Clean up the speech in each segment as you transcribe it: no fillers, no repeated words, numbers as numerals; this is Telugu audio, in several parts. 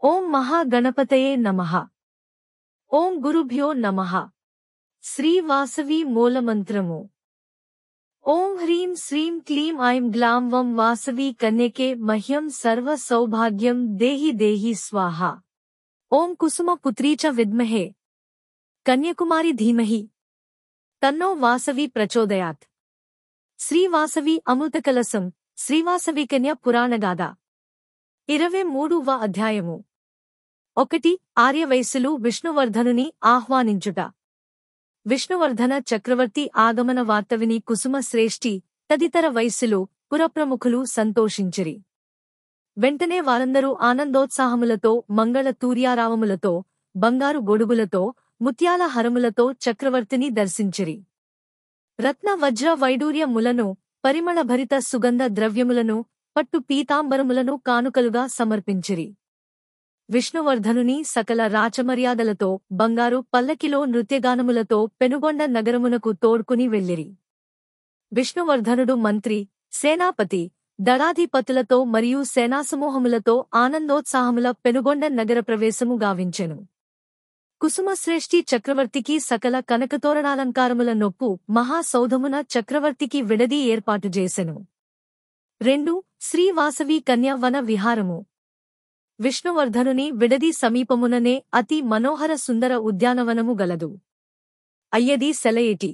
ఓం మహాగణపతయే నమః. ఓం గురుభ్యో నమః. శ్రీ వాసవి మూలమంత్రము. ఓం హ్రీం శ్రీం క్లీం ఐం గ్లాం వం వాసవి కన్యకే మహ్యం సర్వ సౌభాగ్యం దేహి దేహి స్వాహ. ఓం కుసుమ పుత్రీ చ విద్మహే కన్యకుమారి ధీమహి తన్నో వాసవి ప్రచోదయాత్. శ్రీ వాసవి అమృతకలశం. శ్రీవాసవి కన్య పురాణగాథ 23వ అధ్యాయము. 1. ఆర్యవైశ్యులు విష్ణువర్ధనుని ఆహ్వానించుట. విష్ణువర్ధన చక్రవర్తి ఆగమన వార్త విని కుసుమ శ్రేష్ఠి తదితర వైశ్యులు పురప్రముఖులు సంతోషించిరి. వెంటనే వారందరూ ఆనందోత్సాహములతో మంగళ తూర్యారావములతో బంగారు గొడుగులతో ముత్యాల హరములతో చక్రవర్తిని దర్శించిరి. రత్న వజ్ర వైడూర్యములను పరిమళభరిత సుగంధ ద్రవ్యములను పట్టు పీతాంబరములను కానుకలుగా సమర్పించిరి. విష్ణువర్ధనుని సకల రాచమర్యాదలతో బంగారు పల్లకిలో నృత్యగానములతో పెనుగొండ నగరమునకు తోడ్కుని వెళ్ళిరి. విష్ణువర్ధనుడు మంత్రి, సేనాపతి, దళాధిపతులతో మరియు సేనాసమూహములతో ఆనందోత్సాహముల పెనుగొండ నగర ప్రవేశము గావించెను. కుసుమశ్రేష్ఠి చక్రవర్తికి సకల కనకతోరణాలంకారముల నొప్పు మహాసౌధమున చక్రవర్తికి విడది ఏర్పాటు చేసెను. 2. శ్రీ వాసవి కన్య వన విహారము. విష్ణువర్ధనుని విడది సమీపముననే అతి మనోహర సుందర ఉద్యానవనము గలదు. అయ్యది సెలయేటి,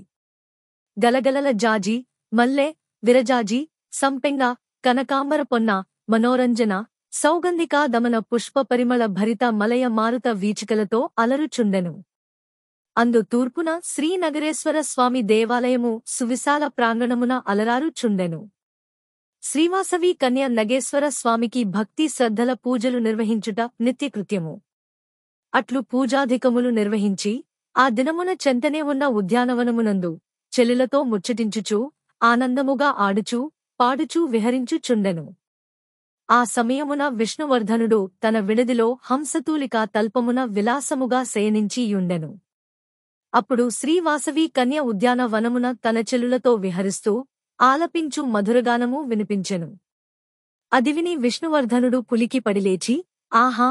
గలగలల జాజి, మల్లె, విరజాజి, సంపెంగ, కనకాంబర పొన్న, మనోరంజన, సౌగంధికా దమన పుష్ప పరిమళ భరిత మలయ మారుత వీచికలతో అలరుచుండెను. అందు తూర్పున శ్రీనగరేశ్వర స్వామి దేవాలయము సువిశాల ప్రాంగణమున అలరారుచుండెను. శ్రీవాసవి కన్య నగేశ్వర స్వామికి భక్తి శ్రద్ధల పూజలు నిర్వహించుట నిత్యకృత్యము. అట్లు పూజాధికములు నిర్వహించి ఆ దినమున చెంతనే ఉన్న ఉద్యానవనమునందు చెల్లులతో ముచ్చటించుచూ ఆనందముగా ఆడుచూ పాడుచూ విహరించుచుండెను. ఆ సమయమున విష్ణువర్ధనుడు తన విడదిలో హంసతూలికా తల్పమున విలాసముగా శయనించియుండెను. అప్పుడు శ్రీవాసవి కన్య ఉద్యాన వనమున తన చెల్లులతో విహరిస్తూ ఆలపించు మధురగానము వినిపించెను. అది విని విష్ణువర్ధనుడు పులికి పడిలేచి, ఆహా!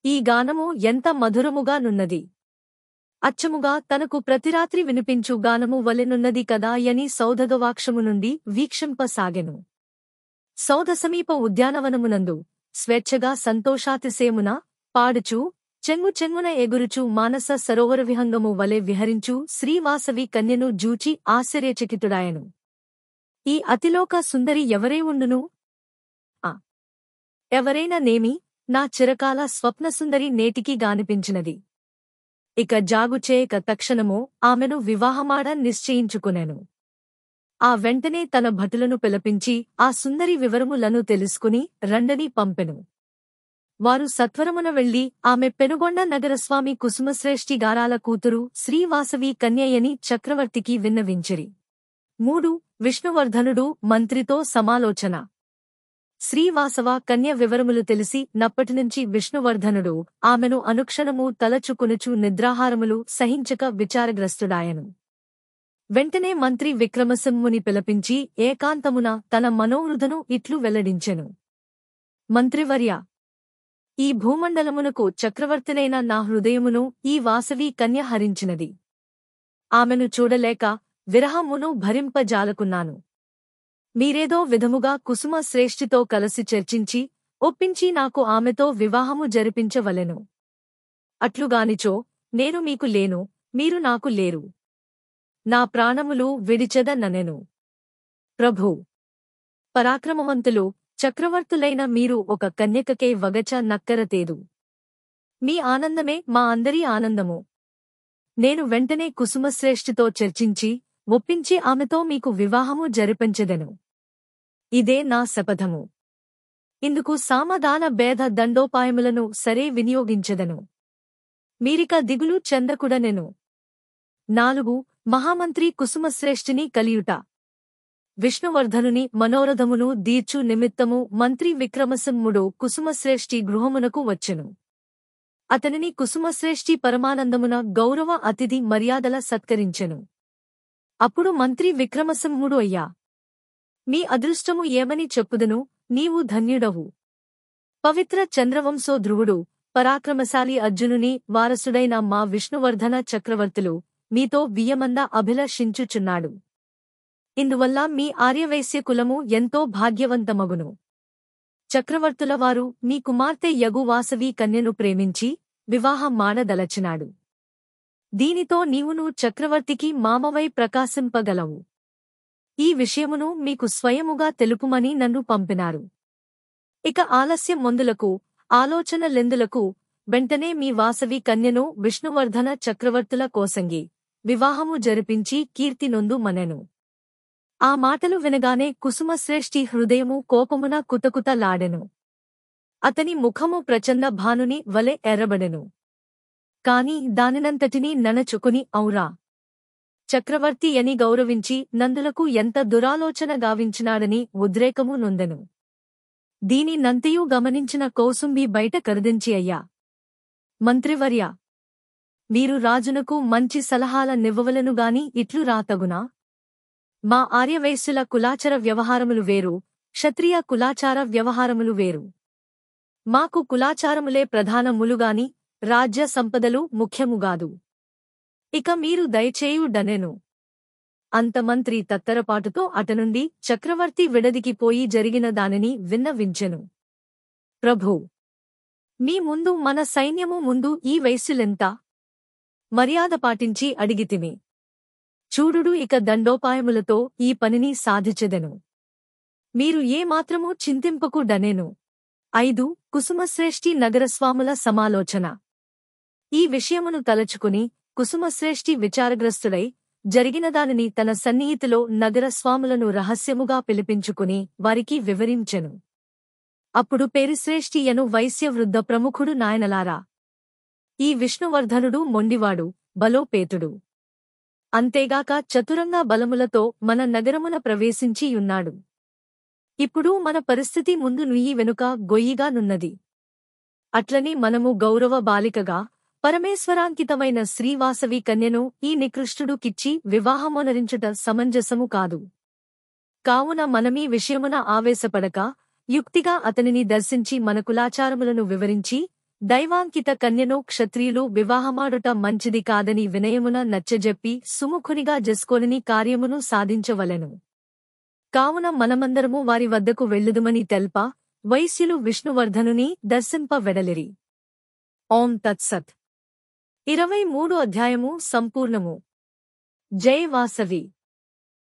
ఈ గానము ఎంత మధురముగా నున్నది! అచ్చముగా తనకు ప్రతిరాత్రి వినిపించు గానము వలెనున్నది కదా యని సౌధగవాక్షము నుండి వీక్షింపసాగెను. సౌధ సమీప ఉద్యానవనమునందు స్వేచ్ఛగా సంతోషాతిశయమున పాడుచూ చెంగు చెంగున ఎగురుచూ మానస సరోవర విహంగము వలె విహరించూ శ్రీవాసవి కన్యను జూచి ఆశ్చర్యచకితుడాయెను. ఈ అతిలోక సుందరి ఎవరై ఉండును? ఎవరైనా నేమి, నా చిరకాల స్వప్నసుందరి నేటికి గానిపించినది. ఇక జాగుచేయక తక్షణము ఆమెను వివాహమాడ నిశ్చయించుకునెను. ఆ వెంటనే తన భటులను పిలిపించి ఆ సుందరి వివరములను తెలుసుకుని రండని పంపెను. వారు సత్వరమున వెళ్లి ఆమె పెనుగొండ నగరస్వామి కుసుమశ్రేష్ఠి గారాల కూతురు శ్రీవాసవి కన్యయని చక్రవర్తికి విన్నవించిరి. 3. విష్ణువర్ధనుడు మంత్రితో సమాలోచన. శ్రీవాసవ కన్య వివరములు తెలిసి నప్పటినుంచి విష్ణువర్ధనుడు ఆమెను అనుక్షణము తలచుకునుచు నిద్రాహారములు సహించక విచారగ్రస్తుడాయెను. వెంటనే మంత్రి విక్రమసింహుని పిలిపించి ఏకాంతమున తన మనోవృధను ఇట్లు వెల్లడించెను. మంత్రివర్య, ఈ భూమండలమునకు చక్రవర్తినైన నా హృదయమును ఈ వాసవి కన్య హరించినది. ఆమెను చూడలేక విరహమును భరింపజాలకున్నాను. మీరేదో విధముగా కుసుమ శ్రేష్ఠితో కలసి చర్చించి ఒప్పించి నాకు ఆమెతో వివాహము జరిపించవలెను. అట్లుగానిచో నేను మీకు లేను, మీరు నాకు లేరు. నా ప్రాణములు విడిచెదనెను. ప్రభూ, పరాక్రమవంతులు, చక్రవర్తులైన మీరు ఒక కన్యకకే వగచ నక్కరతేదు. మీ ఆనందమే మా అందరి ఆనందము. నేను వెంటనే కుసుమశ్రేష్ఠితో చర్చించి ఒప్పించి ఆమెతో మీకు వివాహము జరిపించెదను. ఇదే నా శపథము. ఇందుకు సామదాన భేద దండోపాయములను సరే వినియోగించెదను. మీరిక దిగులు చెందకుడనెను. 4. మహామంత్రి కుసుమశ్రేష్ఠిని కలియుట. విష్ణువర్ధనుని మనోరథమును దీర్చు నిమిత్తము మంత్రి విక్రమసింహుడు కుసుమశ్రేష్ఠి గృహమునకు వచ్చెను. అతనిని కుసుమశ్రేష్ఠి పరమానందమున గౌరవ అతిథి మర్యాదల సత్కరించెను. అప్పుడు మంత్రి విక్రమసింహుడు, అయ్యా, మీ అదృష్టము ఏమని చెప్పుదును, నీవు ధన్యుడవు. పవిత్ర చంద్రవంశో ధ్రువుడు పరాక్రమశాలి అర్జునుని వారసుడైన మా విష్ణువర్ధన చక్రవర్తులు మీతో వియ్యమంద అభిలషించుచున్నాడు. ఇందువల్ల మీ ఆర్యవైశ్య కులము ఎంతో భాగ్యవంతమగును. చక్రవర్తులవారు మీ కుమార్తె యగు వాసవి కన్యను ప్రేమించి వివాహం మాడదలచినాడు. దీనితో నీవును చక్రవర్తికి మామవై ప్రకాశింపగలవు. ఈ విషయమును మీకు స్వయముగా తెలుపుమని నన్ను పంపినారు. ఇక ఆలస్యం మొందులకు ఆలోచనలెందులకు, వెంటనే మీ వాసవి కన్యను విష్ణువర్ధన చక్రవర్తుల కోసంగి వివాహము జరిపించి కీర్తి నొందు మనెను. ఆ మాటలు వినగానే కుసుమశ్రేష్ఠి హృదయము కోపమున కుతకుతలాడెను. అతని ముఖము ప్రచండ భానుని వలె ఎర్రబడెను. కాని దానినంతటినీ ననచుకుని ఔరా చక్రవర్తి అని గౌరవించి నందులకు ఎంత దురాలోచన గావించినాడని ఉద్రేకము నొందెను. దీని నంతయు గమనించిన కౌసుంబి బయట కరదించి అయ్యా మంత్రివర్య, మీరు రాజునకు మంచి సలహాల నివ్వవలెనుగాని ఇట్లు రాతగునా? మా ఆర్యవైశ్యుల కులాచర వ్యవహారములు వేరు, క్షత్రియ కులాచార వ్యవహారములు వేరు. మాకు కులాచారములే ప్రధానములుగాని రాజ్య సంపదలు ముఖ్యముగాదు. ఇక మీరు దయచేయుడనెను. అంత మంత్రి తత్తరపాటుతో అటనుండి చక్రవర్తి విడదికిపోయి జరిగిన దానిని విన్నవించెను. ప్రభూ, మీ ముందు మన సైన్యము ముందు ఈ వైశ్యులెంత? మర్యాద పాటించి అడిగితిమి. చూడుడు ఇక దండోపాయములతో ఈ పనిని సాధించెదెను. మీరు ఏ మాత్రమూ చింతింపకుడనెను. 5 కుసుమశ్రేష్ఠి నగరస్వాముల సమాలోచన. ఈ విషయమును తలచుకుని కుసుమశ్రేష్ఠి విచారగ్రస్తుడై జరిగినదానిని తన సన్నిహితులో నగరస్వాములను రహస్యముగా పిలిపించుకుని వారికి వివరించెను. అప్పుడు పేరిశ్రేష్ఠి యను వైశ్యవృద్ధ ప్రముఖుడు నాయనలారా, ఈ విష్ణువర్ధనుడు మొండివాడు, బలోపేతుడు. అంతేగాక చతురంగ బలములతో మన నగరమున ప్రవేశించియున్నాడు. ఇప్పుడు మన పరిస్థితి ముందు నుయ్యి వెనుక గొయ్యిగా నున్నది. అట్లని మనము గౌరవ బాలికగా పరమేశ్వరాంకితమైన శ్రీవాసవి కన్యను ఈ నికృష్టుడు కిచ్చి వివాహమొనరించుట సమంజసము కాదు. కావున మనమీ విషయమున ఆవేశపడక యుక్తిగా అతనిని దర్శించి మన కులాచారములను వివరించి దైవాంకిత కన్యను క్షత్రియులు వివాహమాడుట మంచిది కాదని వినయమున నచ్చజెప్పి సుముఖునిగా జస్కోనిని కార్యమును సాధించవలెను. కావున మనమందరము వారి వద్దకు వెళ్ళుదుమని తెల్ప వైశ్యులు విష్ణువర్ధనుని దర్శింప వెడలిరి. ఓం తత్సత్. 23 అధ్యాయము సంపూర్ణము. జై వాసవి.